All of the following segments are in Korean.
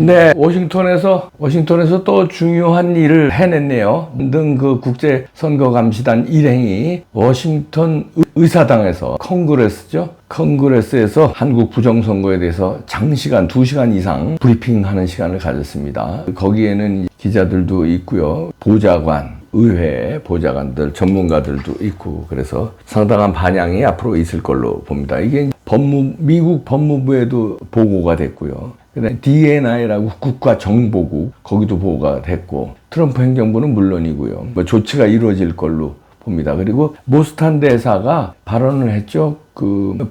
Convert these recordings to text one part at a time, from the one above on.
네, 워싱턴에서 또 중요한 일을 해냈네요. 등 그 국제선거감시단 일행이 워싱턴 의사당에서 컨그레스에서 한국 부정선거에 대해서 장시간, 2시간 이상 브리핑하는 시간을 가졌습니다. 거기에는 기자들도 있고요. 의회 보좌관들, 전문가들도 있고, 그래서 상당한 반향이 앞으로 있을 걸로 봅니다. 이게 미국 법무부에도 보고가 됐고요. 그다음에 DNI라고 국가정보국, 거기도 보고가 됐고, 트럼프 행정부는 물론이고요. 조치가 이루어질 걸로 봅니다. 그리고 모스탄 대사가 발언을 했죠.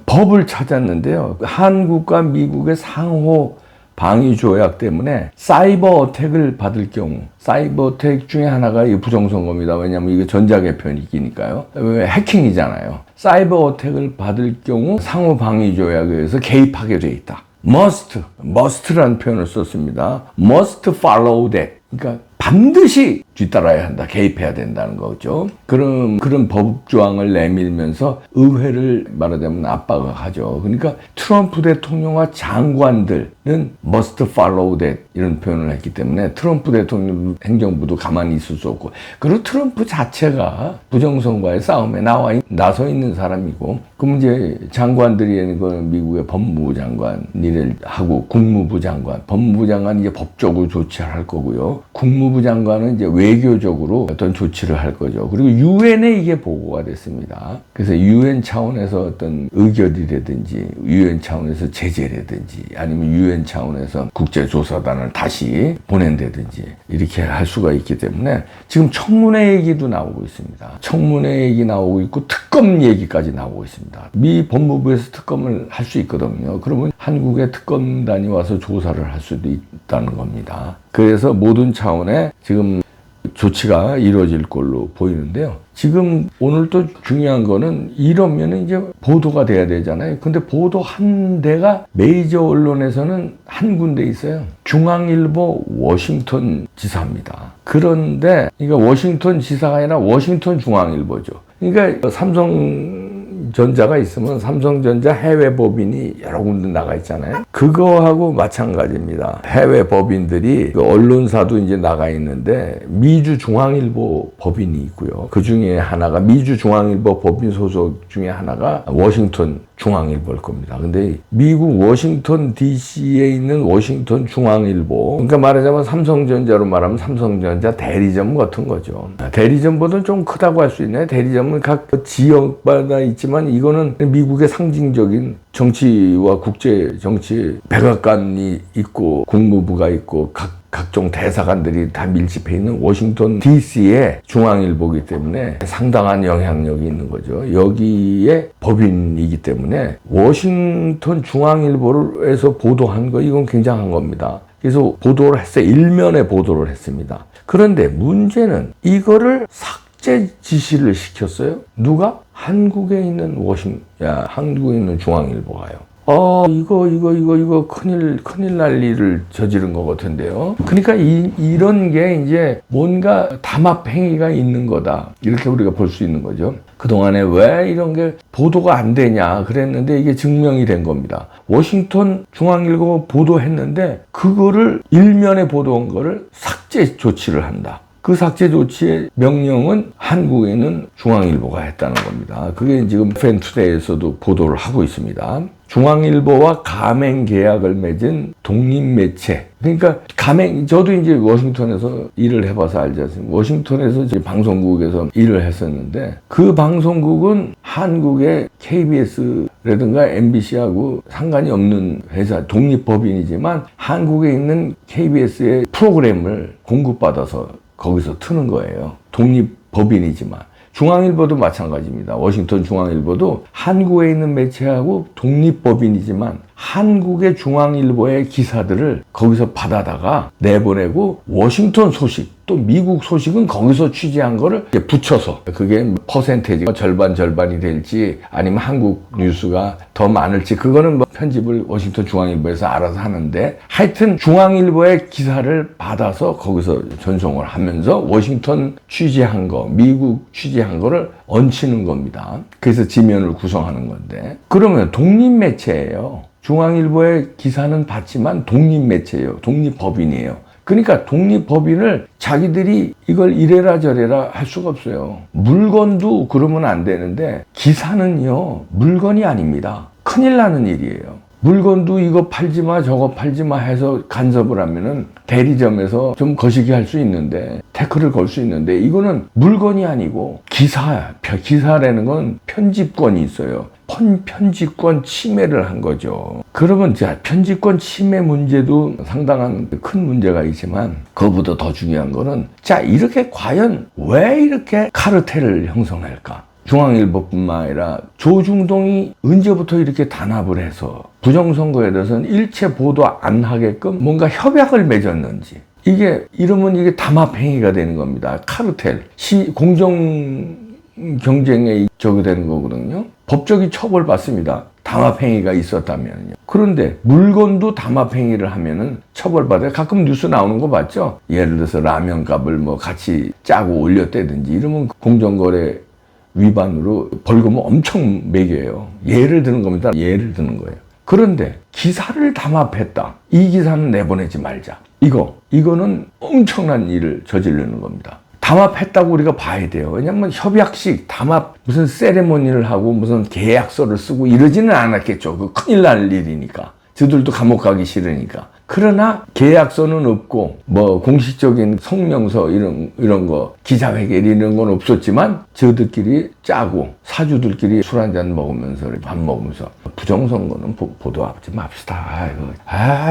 법을 찾았는데요. 한국과 미국의 상호 방위 조약 때문에 사이버 어택을 받을 경우, 사이버 어택 중에 하나가 이 부정선거입니다. 왜냐하면 이게 전자개표이니까요. 해킹이잖아요. 사이버 어택을 받을 경우 상호 방위 조약에 의해서 개입하게 돼 있다. must라는 표현을 썼습니다. must follow that. 그러니까 반드시 뒤따라야 한다. 개입해야 된다는 거죠. 그런 법 조항을 내밀면서 의회를 말하자면 압박을 하죠. 그러니까 트럼프 대통령과 장관들은 must follow that 이런 표현을 했기 때문에 트럼프 대통령 행정부도 가만히 있을 수 없고, 그리고 트럼프 자체가 부정선거의 싸움에 나서 있는 사람이고, 그럼 이제 장관들이 미국의 법무부 장관 일을 하고, 국무부 장관, 법무부 장관이 이제 법적으로 조치할 거고요. 국무부 장관은 이제 외교적으로 어떤 조치를 할 거죠. 그리고 유엔에 이게 보고가 됐습니다. 그래서 유엔 차원에서 어떤 의결이라든지, 유엔 차원에서 제재라든지, 아니면 유엔 차원에서 국제조사단을 다시 보낸다든지 이렇게 할 수가 있기 때문에 지금 청문회 얘기도 나오고 있습니다. 청문회 얘기 나오고 있고, 특검 얘기까지 나오고 있습니다. 미 법무부에서 특검을 할 수 있거든요. 그러면 한국의 특검단이 와서 조사를 할 수도 있다는 겁니다. 그래서 모든 차원의 지금 조치가 이루어질 걸로 보이는데요. 지금 오늘 또 중요한 거는, 이러면 이제 보도가 돼야 되잖아요. 근데 보도 한 대가 메이저 언론에서는 한 군데 있어요. 중앙일보 워싱턴 지사입니다. 그런데 그러니까 워싱턴 지사가 아니라 워싱턴 중앙일보죠. 그러니까 삼성전자가 있으면 삼성전자 해외 법인이 여러 군데 나가 있잖아요. 그거하고 마찬가지입니다. 해외 법인들이, 언론사도 이제 나가 있는데, 미주 중앙일보 법인이 있고요. 그 중에 하나가, 미주 중앙일보 법인 소속 중에 하나가 워싱턴 중앙일보일 겁니다. 근데 미국 워싱턴 DC에 있는 워싱턴 중앙일보, 그러니까 말하자면 삼성전자로 말하면 삼성전자 대리점 같은 거죠. 대리점보다는 좀 크다고 할 수 있나요? 대리점은 각 지역마다 있지만, 이거는 미국의 상징적인 정치와 국제 정치 백악관이 있고, 국무부가 있고, 각종 대사관들이 다 밀집해 있는 워싱턴 DC의 중앙일보이기 때문에 상당한 영향력이 있는 거죠. 여기에 법인이기 때문에 워싱턴 중앙일보에서 보도한 거, 이건 굉장한 겁니다. 그래서 보도를 했어요. 일면에 보도를 했습니다. 그런데 문제는 이거를 삭제 지시를 시켰어요. 누가? 한국에 있는 한국에 있는 중앙일보가요. 이거 큰일 날 일을 저지른 것 같은데요. 그러니까 이런 게 이제 뭔가 담합 행위가 있는 거다, 이렇게 우리가 볼 수 있는 거죠. 그동안에 왜 이런 게 보도가 안 되냐 그랬는데, 이게 증명이 된 겁니다. 워싱턴 중앙일보 보도했는데, 그거를 일면에 보도한 거를 삭제 조치를 한다. 그 삭제 조치의 명령은 한국에 있는 중앙일보가 했다는 겁니다. 그게 지금 팬투데이에서도 보도를 하고 있습니다. 중앙일보와 가맹 계약을 맺은 독립매체. 그러니까 저도 이제 워싱턴에서 일을 해봐서 알지 않습니까? 워싱턴에서 이제 방송국에서 일을 했었는데, 그 방송국은 한국의 KBS라든가 MBC하고 상관이 없는 회사, 독립법인이지만 한국에 있는 KBS의 프로그램을 공급받아서 거기서 트는 거예요. 독립법인이지만. 중앙일보도 마찬가지입니다. 워싱턴 중앙일보도 한국에 있는 매체하고 독립법인이지만 한국의 중앙일보의 기사들을 거기서 받아다가 내보내고, 워싱턴 소식, 또 미국 소식은 거기서 취재한 거를 이제 붙여서, 그게 퍼센테이지가 절반이 될지 아니면 한국 뉴스가 더 많을지, 그거는 편집을 워싱턴 중앙일보에서 알아서 하는데, 하여튼 중앙일보의 기사를 받아서 거기서 전송을 하면서 워싱턴 취재한 거, 미국 취재한 거를 얹히는 겁니다. 그래서 지면을 구성하는 건데, 그러면 독립매체예요. 중앙일보의 기사는 봤지만 독립 매체예요. 독립법인이에요. 그러니까 독립법인을 자기들이 이걸 이래라 저래라 할 수가 없어요. 물건도 그러면 안 되는데 기사는요, 물건이 아닙니다. 큰일 나는 일이에요. 물건도 이거 팔지 마 저거 팔지 마 해서 간섭을 하면은 대리점에서 좀 거시기 할 수 있는데, 태클을 걸 수 있는데, 이거는 물건이 아니고 기사야. 기사라는 건 편집권이 있어요. 편집권 침해를 한 거죠. 그러면 자, 편집권 침해 문제도 상당한 큰 문제가 있지만, 그거보다 더 중요한 거는, 자, 이렇게 과연 왜 이렇게 카르텔을 형성할까? 중앙일보뿐만 아니라 조중동이 언제부터 이렇게 단합을 해서 부정선거에 대해서는 일체 보도 안 하게끔 뭔가 협약을 맺었는지, 이게 이러면 이게 담합행위가 되는 겁니다. 카르텔, 공정 경쟁에 저기 되는 거거든요. 법적인 처벌받습니다. 담합행위가 있었다면요. 그런데 물건도 담합행위를 하면은 처벌받아요. 가끔 뉴스 나오는 거 봤죠? 예를 들어서 라면 값을 뭐 같이 짜고 올렸다든지 이러면 공정거래 위반으로 벌금을 엄청 매겨요. 예를 드는 겁니다. 예를 드는 거예요. 그런데 기사를 담합했다. 이 기사는 내보내지 말자. 이거는 엄청난 일을 저지르는 겁니다. 담합했다고 우리가 봐야 돼요. 왜냐면 협약식, 담합, 무슨 세레모니를 하고 무슨 계약서를 쓰고 이러지는 않았겠죠. 그 큰일 날 일이니까. 저들도 감옥 가기 싫으니까. 그러나 계약서는 없고 뭐 공식적인 성명서 이런 거 기자회견 이런 건 없었지만 저들끼리 짜고 사주들끼리 술 한잔 먹으면서 밥 먹으면서 부정선거는 보도하지 맙시다.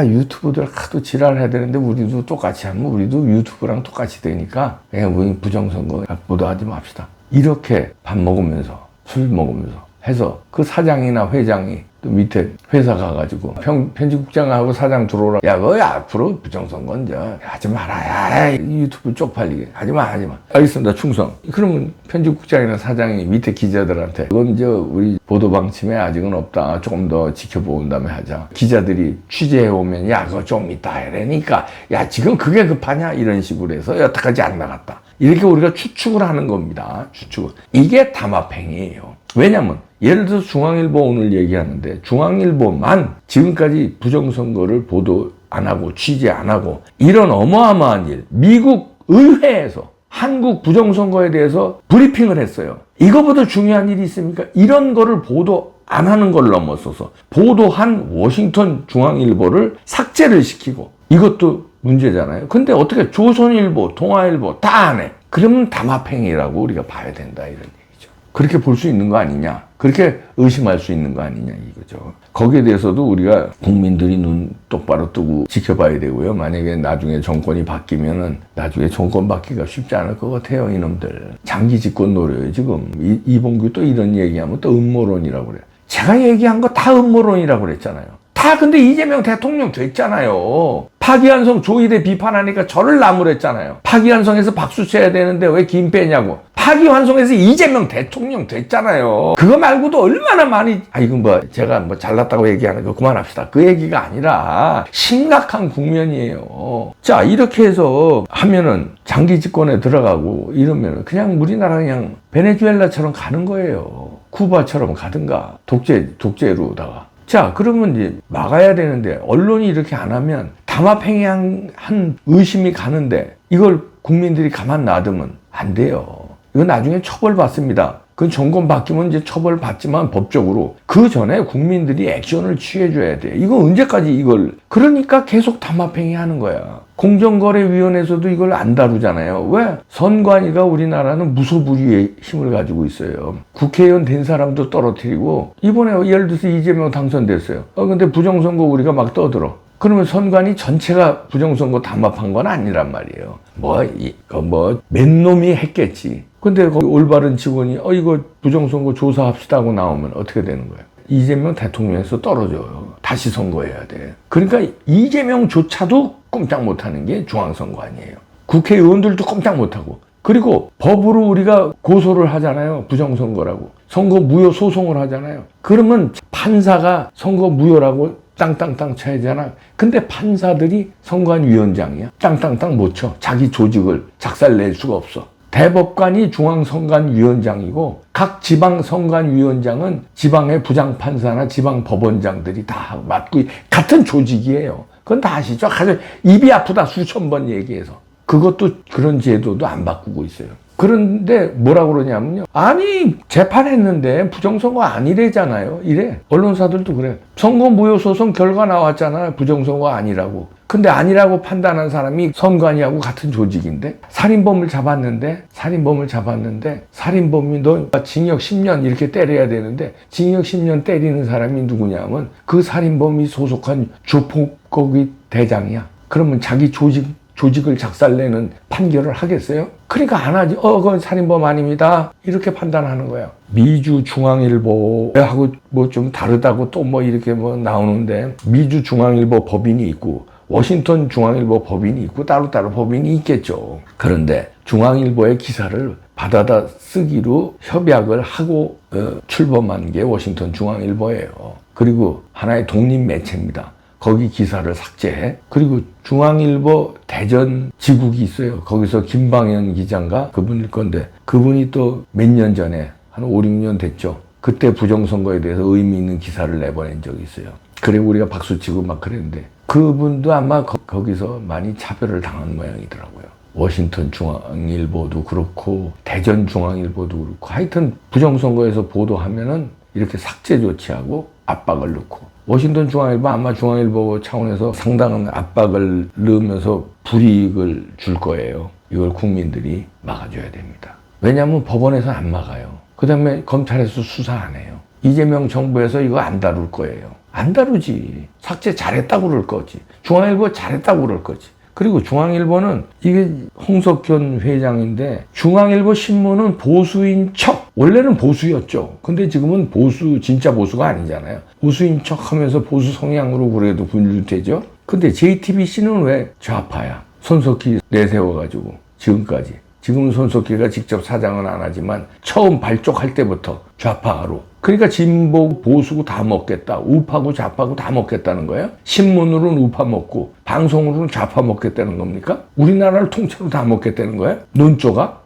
유튜브들 하도 지랄해야 되는데 우리도 똑같이 하면 우리도 유튜브랑 똑같이 되니까 그냥 우리 부정선거 보도하지 맙시다. 이렇게 밥 먹으면서 술 먹으면서 해서 그 사장이나 회장이 또 밑에 회사 가가지고 편집국장하고 사장 들어오라. 야, 너 앞으로 부정선거 이제 하지 마라. 야, 유튜브 쪽팔리게 하지 마. 알겠습니다. 충성. 그러면 편집국장이나 사장이 밑에 기자들한테 그건 이제 우리 보도 방침에 아직은 없다. 조금 더 지켜본 다음에 하자. 기자들이 취재해 오면 야, 그거 좀 이따 이러니까 야, 지금 그게 급하냐? 이런 식으로 해서 여태까지 안 나갔다. 이렇게 우리가 추측을 하는 겁니다. 추측을. 이게 담합행위예요. 왜냐면 예를 들어서 중앙일보 오늘 얘기하는데 중앙일보만 지금까지 부정선거를 보도 안 하고 취재 안 하고 이런 어마어마한 일, 미국 의회에서 한국 부정선거에 대해서 브리핑을 했어요. 이거보다 중요한 일이 있습니까? 이런 거를 보도 안 하는 걸 넘어서서 보도한 워싱턴 중앙일보를 삭제를 시키고, 이것도 문제잖아요. 근데 어떻게 조선일보, 동아일보 다 안 해? 그러면 담합행위라고 우리가 봐야 된다, 이런 얘기죠. 그렇게 볼 수 있는 거 아니냐? 그렇게 의심할 수 있는 거 아니냐, 이거죠. 거기에 대해서도 우리가 국민들이 눈 똑바로 뜨고 지켜봐야 되고요. 만약에 나중에 정권이 바뀌면은 나중에 정권 바뀌기가 쉽지 않을 것 같아요, 이놈들. 장기 집권 노려요, 지금. 이봉규 또 이런 얘기하면 또 음모론이라고 그래요. 제가 얘기한 거 다 음모론이라고 그랬잖아요. 다 근데 이재명 대통령 됐잖아요. 파기환송 조이대 비판하니까 저를 나무랬잖아요. 파기환송에서 박수 쳐야 되는데 왜 김 빼냐고. 파기환송에서 이재명 대통령 됐잖아요. 그거 말고도 얼마나 많이, 이건 뭐 제가 뭐 잘났다고 얘기하는 거 그만합시다. 그 얘기가 아니라 심각한 국면이에요. 자, 이렇게 해서 하면은 장기 집권에 들어가고 이러면은 그냥 우리나라 그냥 베네수엘라처럼 가는 거예요. 쿠바처럼 가든가 독재로다가. 자, 그러면 이제 막아야 되는데 언론이 이렇게 안 하면 담합행위한 의심이 가는데 이걸 국민들이 가만 놔두면 안 돼요. 이건 나중에 처벌받습니다. 그 정권 바뀌면 이제 처벌받지만 법적으로 그 전에 국민들이 액션을 취해줘야 돼. 이거 언제까지 이걸. 그러니까 계속 담합행위 하는 거야. 공정거래위원회에서도 이걸 안 다루잖아요. 왜? 선관위가 우리나라는 무소불위의 힘을 가지고 있어요. 국회의원 된 사람도 떨어뜨리고, 이번에 예를 들어서 이재명 당선됐어요. 근데 부정선거 우리가 막 떠들어. 그러면 선관위 전체가 부정선거 담합한 건 아니란 말이에요. 맨 놈이 했겠지. 근데 거기 올바른 직원이 이거 부정선거 조사합시다 하고 나오면 어떻게 되는 거예요? 이재명 대통령에서 떨어져요. 다시 선거해야 돼. 그러니까 이재명조차도 꼼짝 못하는 게 중앙선관위예요. 국회의원들도 꼼짝 못하고. 그리고 법으로 우리가 고소를 하잖아요. 부정선거라고. 선거 무효 소송을 하잖아요. 그러면 판사가 선거 무효라고 땅땅땅 쳐야 되잖아. 근데 판사들이 선관위원장이야. 땅땅땅 못 쳐. 자기 조직을 작살낼 수가 없어. 대법관이 중앙선관위원장이고 각 지방선관위원장은 지방의 부장판사나 지방법원장들이 다 맡고 같은 조직이에요. 그건 다 아시죠? 아주 입이 아프다 수천 번 얘기해서. 그것도 그런 제도도 안 바꾸고 있어요. 그런데 뭐라고 그러냐면요. 아니 재판했는데 부정선거 아니래잖아요. 이래. 언론사들도 그래. 선거무효소송 결과 나왔잖아요. 부정선거 아니라고. 근데 아니라고 판단한 사람이 선관위하고 같은 조직인데 살인범을 잡았는데 살인범이 너 징역 10년 이렇게 때려야 되는데 징역 10년 때리는 사람이 누구냐면 그 살인범이 소속한 조폭거기 대장이야. 그러면 자기 조직을 작살내는 판결을 하겠어요? 그러니까 안 하지. 그건 살인범 아닙니다. 이렇게 판단하는 거야. 미주 중앙일보하고 뭐 좀 다르다고 또 뭐 이렇게 뭐 나오는데 미주 중앙일보 법인이 있고 워싱턴 중앙일보 법인이 있고 따로따로 법인이 있겠죠. 그런데 중앙일보의 기사를 받아다 쓰기로 협약을 하고 출범한 게 워싱턴 중앙일보예요. 그리고 하나의 독립 매체입니다. 거기 기사를 삭제해. 그리고 중앙일보 대전 지국이 있어요. 거기서 김방현 기자인가 그분일 건데 그분이 또 몇 년 전에 한 5, 6년 됐죠. 그때 부정선거에 대해서 의미 있는 기사를 내보낸 적이 있어요. 그리고 우리가 박수치고 막 그랬는데 그분도 아마 거기서 많이 차별을 당한 모양이더라고요. 워싱턴 중앙일보도 그렇고 대전 중앙일보도 그렇고 하여튼 부정선거에서 보도하면은 이렇게 삭제 조치하고 압박을 넣고 워싱턴 중앙일보 아마 중앙일보 차원에서 상당한 압박을 넣으면서 불이익을 줄 거예요. 이걸 국민들이 막아줘야 됩니다. 왜냐하면 법원에서 안 막아요. 그 다음에 검찰에서 수사 안 해요. 이재명 정부에서 이거 안 다룰 거예요. 안 다루지. 삭제 잘했다고 그럴 거지. 중앙일보 잘했다고 그럴 거지. 그리고 중앙일보는 이게 홍석현 회장인데 중앙일보 신문은 보수인 척 원래는 보수였죠. 근데 지금은 진짜 보수가 아니잖아요. 보수인 척 하면서 보수 성향으로 그래도 분류되죠. 근데 JTBC는 왜 좌파야? 손석희 내세워가지고 지금까지. 지금은 손석희가 직접 사장은 안 하지만 처음 발족할 때부터 좌파로. 그러니까 진보, 보수고 다 먹겠다. 우파고 좌파고 다 먹겠다는 거예요. 신문으로는 우파 먹고 방송으로는 좌파 먹겠다는 겁니까? 우리나라를 통째로 다 먹겠다는 거예요? 논조가?